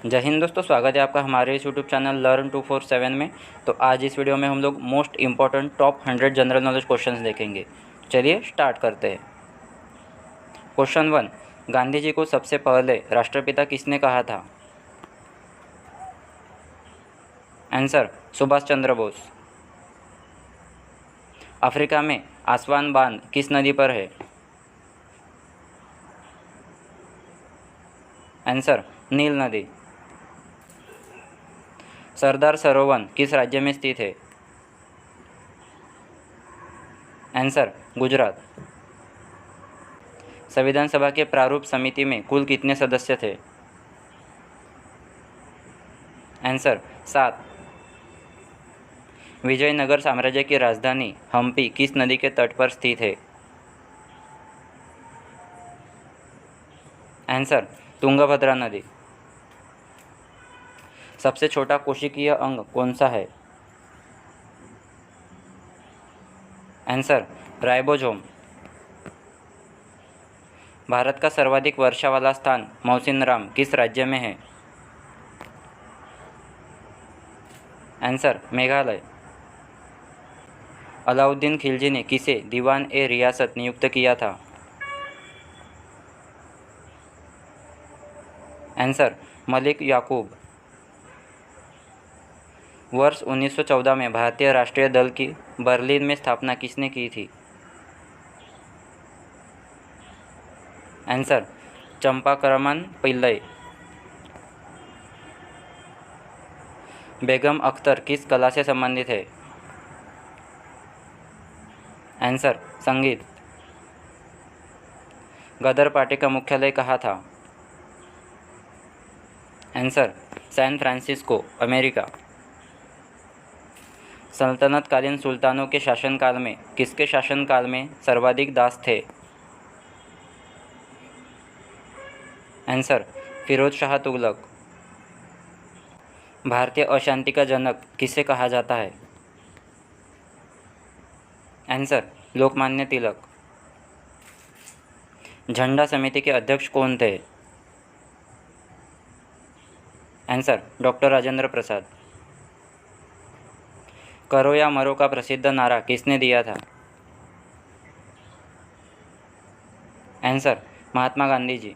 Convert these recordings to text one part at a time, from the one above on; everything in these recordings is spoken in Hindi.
जय हिंद दोस्तों, स्वागत है आपका हमारे इस यूट्यूब चैनल लर्न 247 में। तो आज इस वीडियो में हम लोग most important top 100 general knowledge questions देखेंगे। चलिए स्टार्ट करते हैं। क्वेश्चन 1, गांधी जी को सबसे पहले राष्ट्रपिता किसने कहा था? आंसर, सुभाष चंद्र बोस। अफ्रीका में आसवान बांध किस नदी पर है? आंसर, नील नदी। सरदार सरोवर किस राज्य में स्थित है? आंसर, गुजरात। संविधान सभा के प्रारूप समिति में कुल कितने सदस्य थे? आंसर, 7। विजयनगर साम्राज्य की राजधानी हम्पी किस नदी के तट पर स्थित है? आंसर, तुंगभद्रा नदी। सबसे छोटा कोशिकीय अंग कौन सा है? Answer, ribosome. भारत का सर्वाधिक वर्षा वाला स्थान मौसिनराम किस राज्य में है? आंसर, मेघालय। अलाउद्दीन खिलजी ने किसे दीवान ए रियासत नियुक्त किया था? आंसर, मलिक याकूब। वर्ष 1914 में भारतीय राष्ट्रीय दल की बर्लिन में स्थापना किसने की थी? आंसर, चंपाकरमन पिल्लई। बेगम अख्तर किस कला से संबंधित है? आंसर, संगीत। गदर पार्टी का मुख्यालय कहाँ था? Answer, San Francisco, America. सल्तनतकालीन सुल्तानों के शासनकाल में किसके शासनकाल में सर्वाधिक दास थे? आंसर, फिरोज शाह तुगलक। भारतीय अशांति का जनक किसे कहा जाता है? आंसर, लोकमान्य तिलक। झंडा समिति के अध्यक्ष कौन थे? Answer, doctor Rajendra Prasad. करो या मरो का प्रसिद्ध नारा किसने दिया था? आंसर, महात्मा गांधी जी।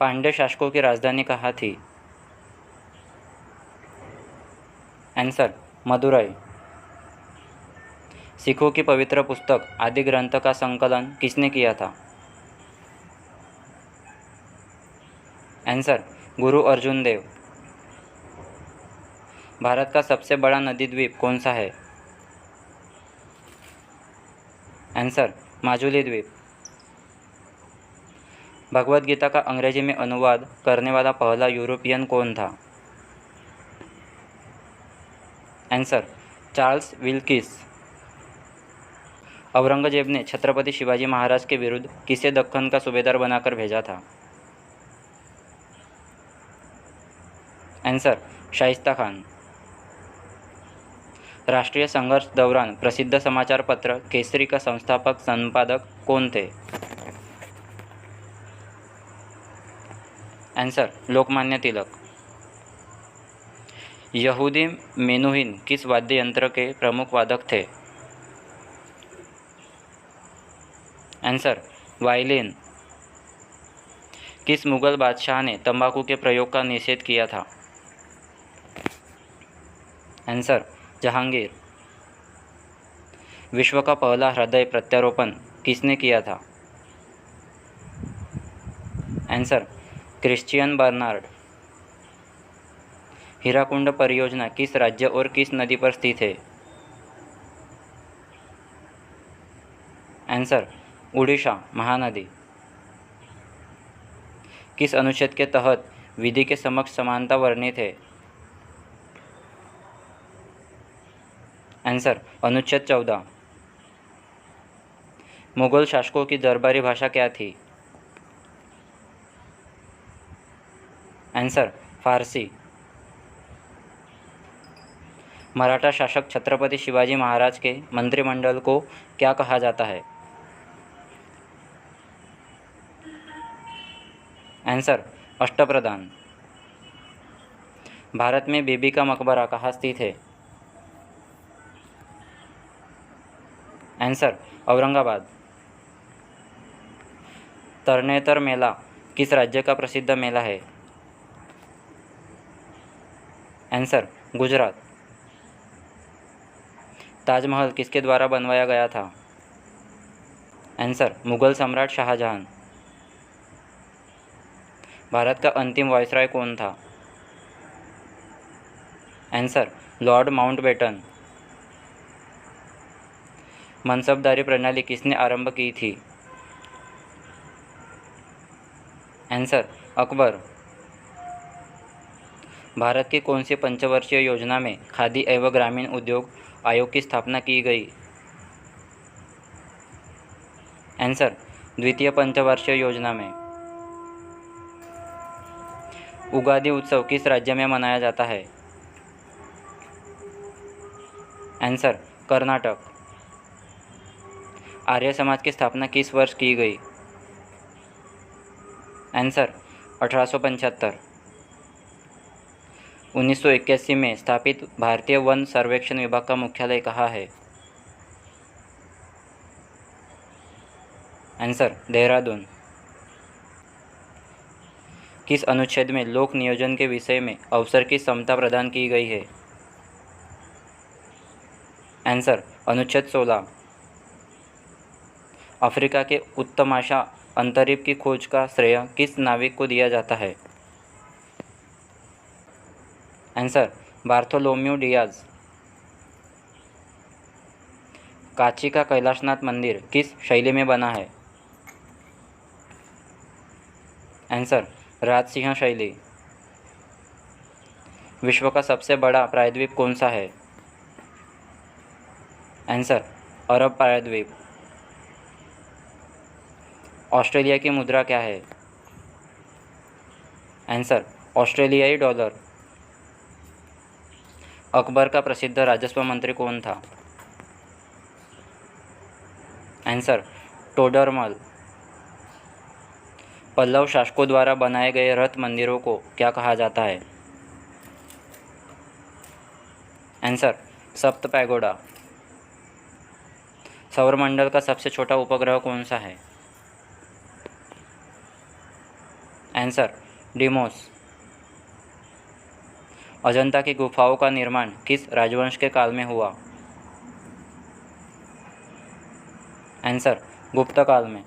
पांड्य शासकों की राजधानी कहाँ थी? आंसर, मदुरई। सिखों की पवित्र पुस्तक आदि ग्रंथ का संकलन किसने किया था? आंसर, गुरु अर्जुन देव। भारत का सबसे बड़ा नदी द्वीप कौन सा है? आंसर, माजुली द्वीप। भगवद गीता का अंग्रेजी में अनुवाद करने वाला पहला यूरोपियन कौन था? Answer, Charles Wilkes. औरंगजेब ने छत्रपति शिवाजी महाराज के विरुद्ध किसे दक्कन का सूबेदार बनाकर भेजा था? आंसर, शाइस्ता खान। राष्ट्रीय संघर्ष दौरान प्रसिद्ध समाचार पत्र केसरी का संस्थापक संपादक कौन थे? आंसर, लोकमान्य तिलक। यहूदी मेनुहिन किस वाद्य यंत्र के प्रमुख वादक थे? Answer, violin. किस मुगल बादशाह ने तंबाकू के प्रयोग का निषेध किया था? आंसर, जहांगीर। विश्व का पहला हृदय प्रत्यारोपण किसने किया था? Answer, Christian Bernard. हीराकुंड परियोजना किस राज्य और किस नदी पर स्थित है? आंसर, उड़ीसा महानदी। किस अनुच्छेद के तहत विधि के समक्ष समानता वर्णित है? आंसर, अनुच्छेद 14। मुगल शासकों की दरबारी भाषा क्या थी? आंसर, फारसी। मराठा शासक छत्रपति शिवाजी महाराज के मंत्रिमंडल को क्या कहा जाता है? आंसर, अष्टप्रधान। भारत में बीबी का मकबरा कहाँ स्थित है? आंसर औरंगाबाद। तरनेतर मेला किस राज्य का प्रसिद्ध मेला है? आंसर गुजरात। ताजमहल किसके द्वारा बनवाया गया था? आंसर मुगल सम्राट शाहजहां। भारत का अंतिम वायसराय कौन था? Answer Lord Mountbatten. मनसबदारी प्रणाली किसने आरंभ की थी? आंसर अकबर। भारत की कौन सी पंचवर्षीय योजना में खादी एवं ग्रामीण उद्योग आयोग की स्थापना की गई? आंसर द्वितीय पंचवर्षीय योजना में। उगादि उत्सव किस राज्य में मनाया जाता है? आंसर कर्नाटक। आर्य समाज की स्थापना किस वर्ष की गई? आंसर 1875। 1981 में स्थापित भारतीय वन सर्वेक्षण विभाग का मुख्यालय कहाँ है? आंसर देहरादून। किस अनुच्छेद में लोक नियोजन के विषय में अवसर की समता प्रदान की गई है? आंसर अनुच्छेद 16। अफ्रीका के उत्तमाशा अंतरिक्ष की खोज का श्रेय किस नाविक को दिया जाता है? Answer Bartholomew Diaz. कांची का कैलाशनाथ मंदिर किस शैली में बना है? आंसर राजसिंह शैली। विश्व का सबसे बड़ा प्रायद्वीप कौन सा है? आंसर अरब प्रायद्वीप। ऑस्ट्रेलिया की मुद्रा क्या है? आंसर ऑस्ट्रेलियाई डॉलर। अकबर का प्रसिद्ध राजस्व मंत्री कौन था? आंसर टोडरमल। पल्लव शासकों द्वारा बनाए गए रथ मंदिरों को क्या कहा जाता है? आंसर सप्त पैगोडा। सौरमंडल का सबसे छोटा उपग्रह कौन सा है? Answer Deimos. अजंता की गुफाओं का निर्माण किस राजवंश के काल में हुआ? आंसर गुप्त काल में।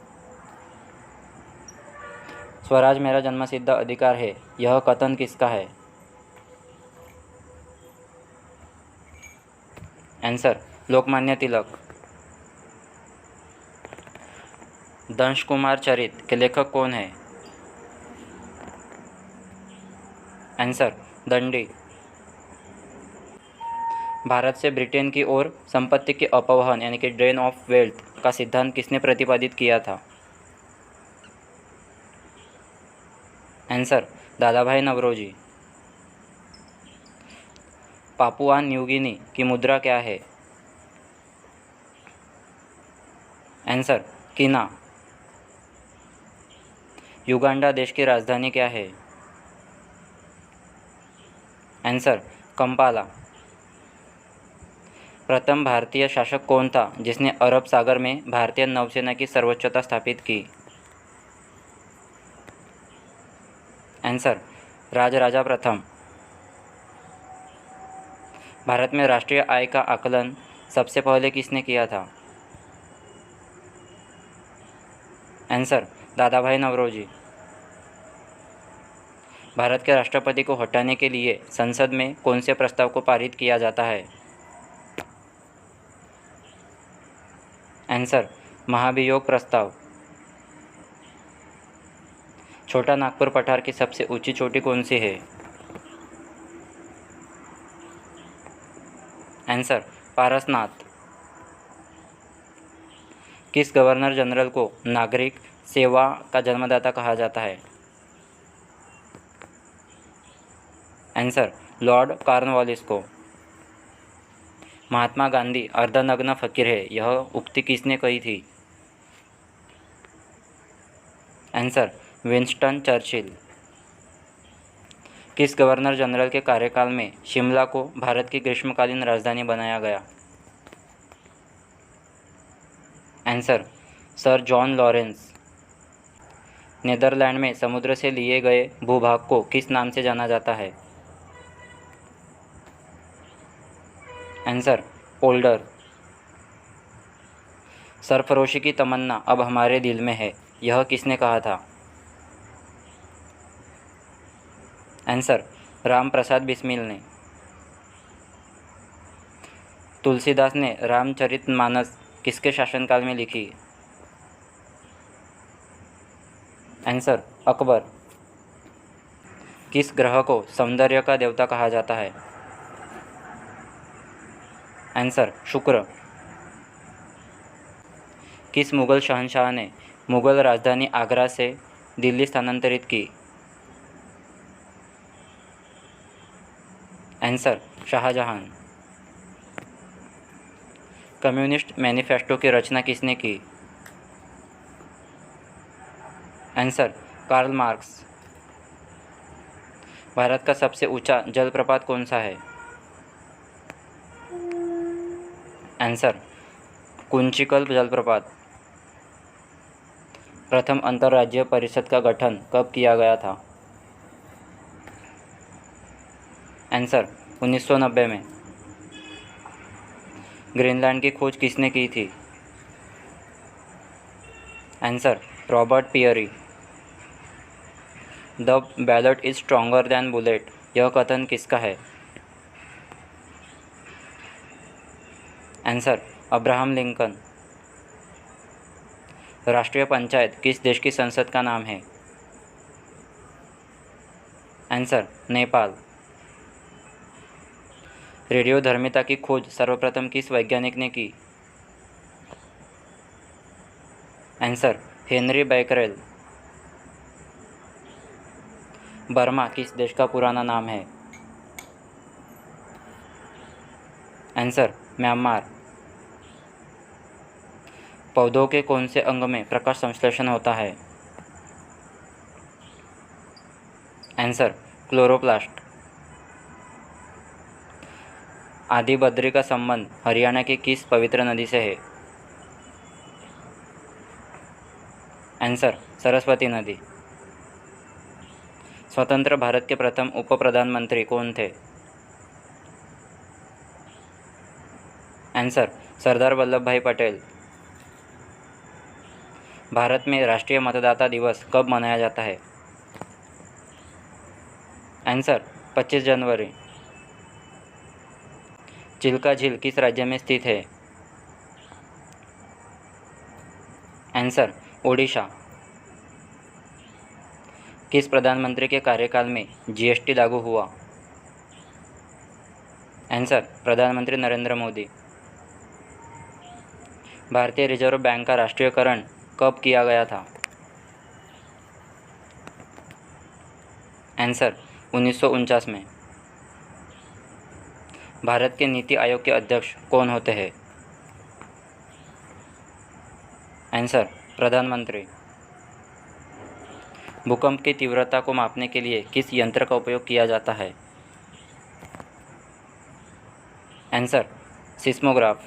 स्वराज मेरा जन्मसिद्ध अधिकार है, यह कथन किसका है? आंसर लोकमान्य तिलक। दंश कुमार चरित के लेखक कौन है? आंसर दंडी। भारत से ब्रिटेन की ओर संपत्ति के अपवहन यानी कि ड्रेन ऑफ वेल्थ का सिद्धांत किसने प्रतिपादित किया था? Answer Dadabhai Naoroji. Papua New Guinea की मुद्रा क्या है? आंसर कीना। युगांडा देश की राजधानी क्या है? Answer Kampala. प्रथम भारतीय शासक कौन था जिसने अरब सागर में भारतीय नौसेना की सर्वोच्चता स्थापित की? आंसर राजराजा प्रथम। भारत में राष्ट्रीय आय का आकलन सबसे पहले किसने किया था? आंसर दादाभाई नवरोजी। भारत के राष्ट्रपति को हटाने के लिए संसद में कौन से प्रस्ताव को पारित किया जाता है? आंसर महाभियोग प्रस्ताव। छोटा नागपुर पठार की सबसे ऊंची चोटी कौन सी है? आंसर पारसनाथ। किस गवर्नर जनरल को नागरिक सेवा का जन्मदाता कहा जाता है? आंसर लॉर्ड कॉर्नवालिस को। महात्मा गांधी अर्धनग्न फकीर है, यह उक्ति किसने कही थी? Answer Winston Churchill. किस गवर्नर जनरल के कार्यकाल में शिमला को भारत की ग्रीष्मकालीन राजधानी बनाया गया? Answer sir John Lawrence. Netherlands में समुद्र से लिए गए भूभाग को किस नाम से जाना जाता है? आंसर पोल्डर। सरफरोशी की तमन्ना अब हमारे दिल में है, यह किसने कहा था? आंसर राम प्रसाद बिस्मिल ने। तुलसीदास ने रामचरितमानस किसके शासनकाल में लिखी? आंसर अकबर। किस ग्रह को सौंदर्य का देवता कहा जाता है? आंसर शुक्र। किस मुगल शहंशाह ने मुगल राजधानी आगरा से दिल्ली स्थानांतरित की? आंसर शाहजहां। कम्युनिस्ट मैनिफेस्टो की रचना किसने की? Answer Karl Marx. भारत का सबसे ऊंचा जलप्रपात कौन सा है? आंसर कुंचिकल जलप्रपात। प्रथम अंतर्राज्यीय परिषद का गठन कब किया गया था? आंसर 1990 में। ग्रीनलैंड की खोज किसने की थी? Answer Robert Peary. The ballot is stronger than bullet, यह कथन किसका है? Answer Abraham Lincoln. राष्ट्रीय पंचायत किस देश की संसद का नाम है? आंसर नेपाल। रेडियोधर्मिता की खोज सर्वप्रथम किस वैज्ञानिक ने की? Answer Henry Becquerel. बर्मा किस देश का पुराना नाम है? Answer Myanmar. पौधों के कौन से अंग में प्रकाश संश्लेषण होता है? Answer chloroplast. आदि बद्री का संबंध हरियाणा की किस पवित्र नदी से है? आंसर सरस्वती नदी। स्वतंत्र भारत के प्रथम उप प्रधानमंत्री कौन थे? आंसर सरदार वल्लभ भाई पटेल। भारत में राष्ट्रीय मतदाता दिवस कब मनाया जाता है? आंसर 25 जनवरी। चिल्का झील किस राज्य में स्थित है? आंसर ओडिशा। किस प्रधानमंत्री के कार्यकाल में जीएसटी लागू हुआ? आंसर प्रधानमंत्री नरेंद्र मोदी। भारतीय रिजर्व बैंक का राष्ट्रीयकरण कब किया गया था? आंसर 1949 में। भारत के नीति आयोग के अध्यक्ष कौन होते हैं? आंसर प्रधानमंत्री। भूकंप की तीव्रता को मापने के लिए किस यंत्र का उपयोग किया जाता है? Answer seismograph.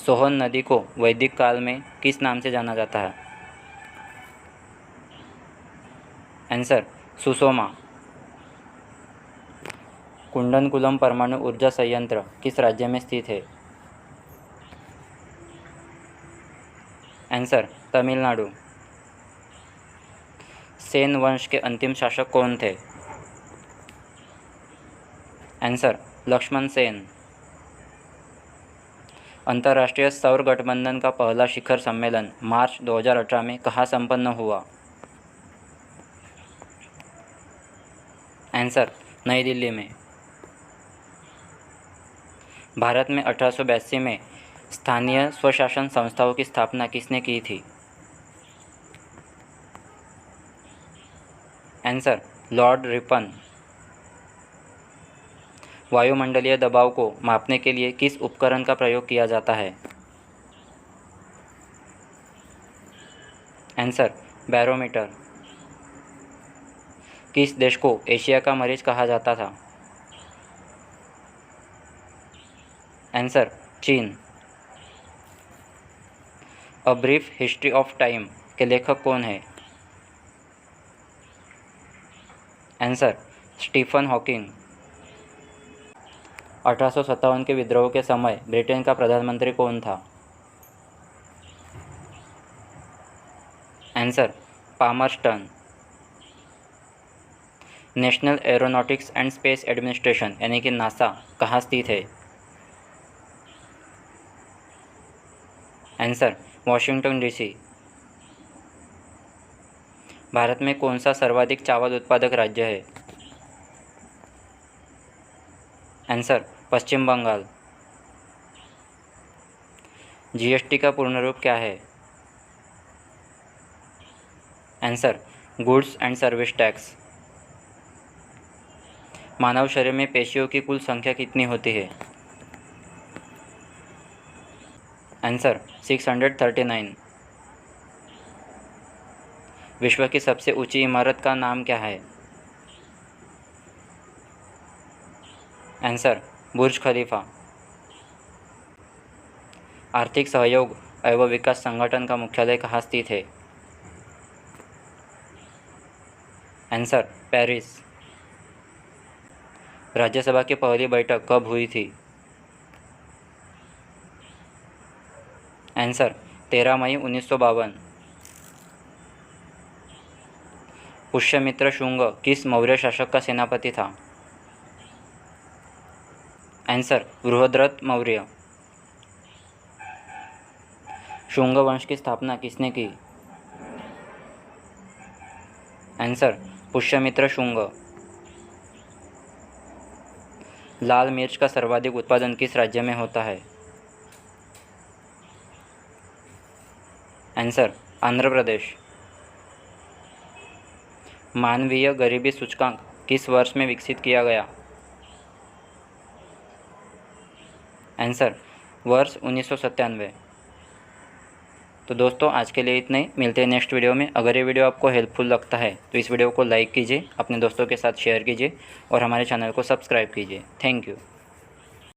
सोहन नदी को वैदिक काल में किस नाम से जाना जाता है? आंसर सुसोमा। कुंडनकुलम परमाणु ऊर्जा संयंत्र किस राज्य में स्थित है? आंसर तमिलनाडु। सेन वंश के अंतिम शासक कौन थे? आंसर लक्ष्मण सेन। अंतर्राष्ट्रीय सौर गठबंधन का पहला शिखर सम्मेलन मार्च 2018 में कहाँ संपन्न हुआ? आंसर नई दिल्ली में। भारत में 1882 में स्थानीय स्वशासन संस्थाओं की स्थापना किसने की थी? Answer Lord Ripon. वायुमंडलीय दबाव को मापने के लिए किस उपकरण का प्रयोग किया जाता है? Answer barometer. किस देश को एशिया का मरीज कहा जाता था? आंसर चीन। A brief history of time के लेखक कौन है? Answer Stephen Hawking. 1857 के विद्रोह के समय ब्रिटेन का प्रधानमंत्री कौन था? Answer Palmerston. National aeronautics and space administration यानी कि नासा कहाँ स्थित है? Answer Washington DC. भारत में कौन सा सर्वाधिक चावल उत्पादक राज्य है? आंसर पश्चिम बंगाल। जीएसटी का पूर्ण रूप क्या है? Answer goods and service tax. मानव शरीर में पेशियों की कुल संख्या कितनी होती है? आंसर 639। विश्व की सबसे ऊंची इमारत का नाम क्या है? आंसर बुर्ज खलीफा। आर्थिक सहयोग एवं विकास संगठन का मुख्यालय कहाँ स्थित है? Answer Paris. राज्यसभा की पहली बैठक कब हुई थी? आंसर 13 मई 1952। पुष्यमित्र शुंग किस मौर्य शासक का सेनापति था? आंसर बृहद्रथ मौर्य। शुंग वंश की स्थापना किसने की? आंसर पुष्यमित्र शुंग। लाल मिर्च का सर्वाधिक उत्पादन किस राज्य में होता है? आंसर आंध्र प्रदेश। मानवीय गरीबी सूचकांक किस वर्ष में विकसित किया गया? आंसर वर्ष 1997। तो दोस्तों आज के लिए इतना ही, मिलते हैं नेक्स्ट वीडियो में। अगर ये वीडियो आपको हेल्पफुल लगता है तो इस वीडियो को लाइक कीजिए, अपने दोस्तों के साथ शेयर कीजिए और हमारे चैनल को सब्सक्राइब कीजिए। Thank you.